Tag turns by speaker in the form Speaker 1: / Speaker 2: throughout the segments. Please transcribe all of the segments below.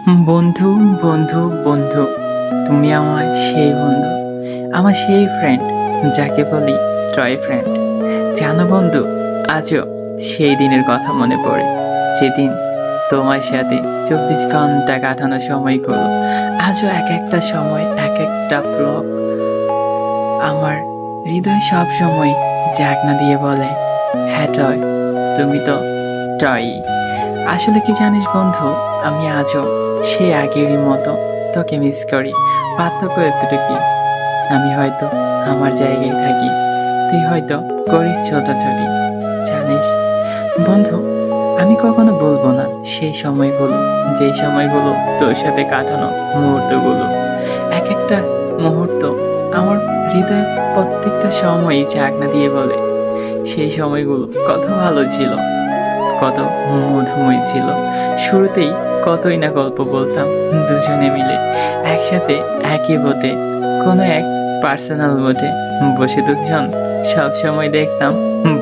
Speaker 1: বন্ধু, বন্ধু, বন্ধু, তুমি আমার সেই বন্ধু, আমার সেই ফ্রেন্ড, যাকে বলি টয় ফ্রেন্ড। জানো বন্ধু, আজও সেই দিনের কথা মনে পড়ে, যেদিন তোমার সাথে 24 ঘন্টা কাটানো সময়গুলো আজও এক একটা সময় এক একটা ব্লক আমার হৃদয় সব সময় জাগনা দিয়ে বলে, হ্যাঁ টয়, তুমি তো টয়ই। আসলে কি জানিস বন্ধু, আমি আজও সেই আগেরই মতো তোকে মিস করি। পার্থক্য এতটুকুই, আমি হয়তো আমার জায়গায় থাকি, তুই হয়তো করিস ছোটাছুটি। জানিস বন্ধু, আমি কখনো বলবো না সেই সময়গুলো, যেই সময়গুলো তোর সাথে কাটানো মুহূর্তগুলো। এক একটা মুহূর্ত আমার হৃদয়ে প্রত্যেকটা সময়ই জাগনা দিয়ে বলে, সেই সময়গুলো কত ভালো ছিল, কত মধুময় ছিল। শুরুতেই কতই না গল্প বলতাম দুজনে মিলে একসাথে একই বোটে, কোনো এক পার্সোনাল বোটে বসে দুজন সবসময় দেখতাম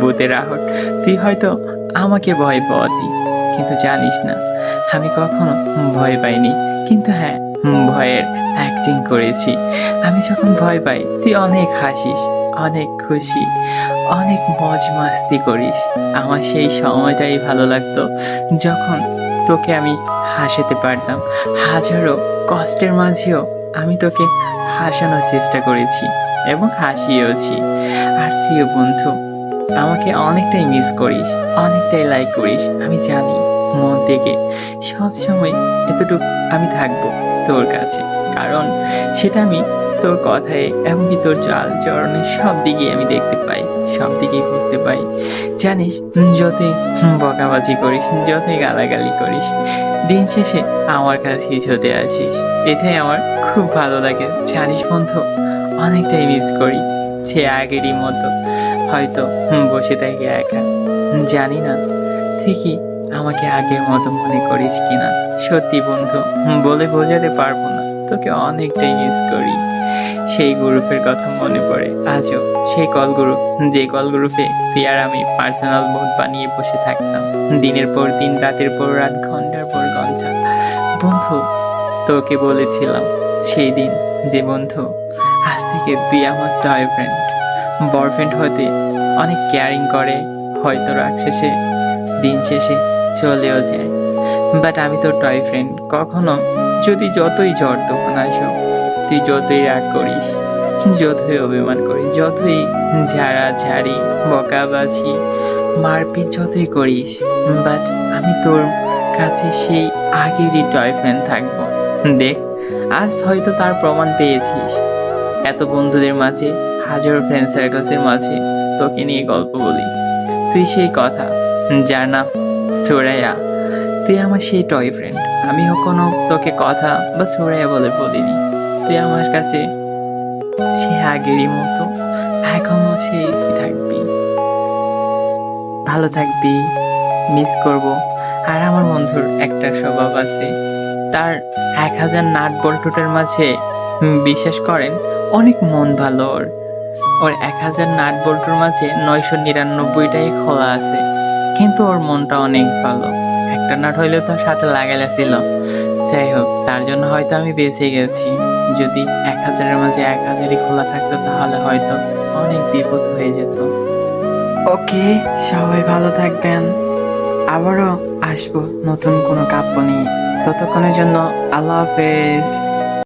Speaker 1: ভূতের আহট। তুই হয়তো আমাকে ভয় পাওয়াতি, কিন্তু জানিস না আমি কখনো ভয় পাইনি। কিন্তু হ্যাঁ, ভয়ের অ্যাক্টিং করেছি। আমি যখন ভয় পাই তুই অনেক হাসিস, অনেক খুশি, অনেক মজ মাস্তি করিস। আমার সেই সময়টাই ভালো লাগতো যখন তোকে আমি হাসাতে পারতাম। হাজারো কষ্টের মাঝেও আমি তোকে হাসানোর চেষ্টা করেছি এবং হাসিয়েওছি। আর তুইও বন্ধু আমাকে অনেকটাই মিস করিস, অনেকটাই লাইক করিস, আমি জানি মন থেকে। সব সময় এতটুকু আমি থাকবো তোর কাছে, কারণ সেটা আমি তোর কথায় এমনকি তোর চাল চরণের সব দিকে আমি দেখতে পাই, সব দিকেই বুঝতে পাই। জানিস, যতই বকাবাজি করিস, যতই গালাগালি করিস, দিন শেষে আমার কাছেই ছুটে আসিস। এটাই আমার খুব ভালো লাগে। জানিস বন্ধু, অনেকটাই মিস করি সে আগেরই মতো হয়তো বসে থাকি একা। জানি না ঠিকই আমাকে আগের মতো মনে করিস কিনা। সত্যি বন্ধু, বলে বোঝাতে পারবো না, তোকে অনেকটাই মিস করি। সেই গ্রুপের কথা মনে পড়ে আজও, সেই কল গ্রুপ, যে কল গ্রুপে তুই আর আমি পার্সোনাল বোট বানিয়ে বসে থাকতাম দিনের পর দিন, রাতের পর রাত, ঘন্টার পর ঘন্টা। বন্ধু, তোকে বলেছিলাম সেই দিন যে বন্ধু, আজ থেকে তুই আমার টয় ফ্রেন্ড। বয়ফ্রেন্ড হতে অনেক কেয়ারিং করে, হয়তো রাগ শেষে, দিন শেষে চলেও যায়, বাট আমি তোর টয় ফ্রেন্ড। কখনো যদি যতই ঝড় তুফান আসুক, তুই যতই রাগ করিস, যতই অভিমান করিস, যতই ঝাড়াঝাড়ি, বকাবাজি, মারপিট যতই করিস, বাট আমি তোর কাছে সেই আগেরই টয় ফ্রেন্ড থাকবো। দেখ, আজ হয়তো তার প্রমাণ পেয়েছিস। এত বন্ধুদের মাঝে, হাজারো ফ্রেন্ড সার্কেলসের মাঝে তোকে নিয়ে গল্প বলি, তুই সেই কথা, যার নাম সুরাইয়া। তুই আমার সেই টয় ফ্রেন্ড। আমি কোনো তোকে কথা বা সুরাইয়া বলে বলিনি। তুই আমার কাছে সে আগেরই মতো এখনো সেই থাকবি, ভালো থাকবি, মিস করব। আর আমার বন্ধুর একটা স্বভাব আছে, তার 1000 নাট বল্টুটের মাঝে বিশ্বাস করেন অনেক মন ভালো ওর। ওর 1000 নাট বল্টুর মাঝে 999টাই খোলা আছে, কিন্তু ওর মনটা অনেক ভালো। একটা নাট হইলে তো সাথে লাগাইলা ছিল। যাই হোক, তার জন্য হয়তো আমি বেঁচে গেছি। যদি 1000-এর মাঝে 1000ই খোলা থাকতো তাহলে হয়তো অনেক বিপদ হয়ে যেত। ওকে, সবাই ভালো থাকবেন। আবারও আসবো নতুন কোনো কাব্য নিয়ে। ততক্ষণের জন্য আল্লাহ হাফেজ।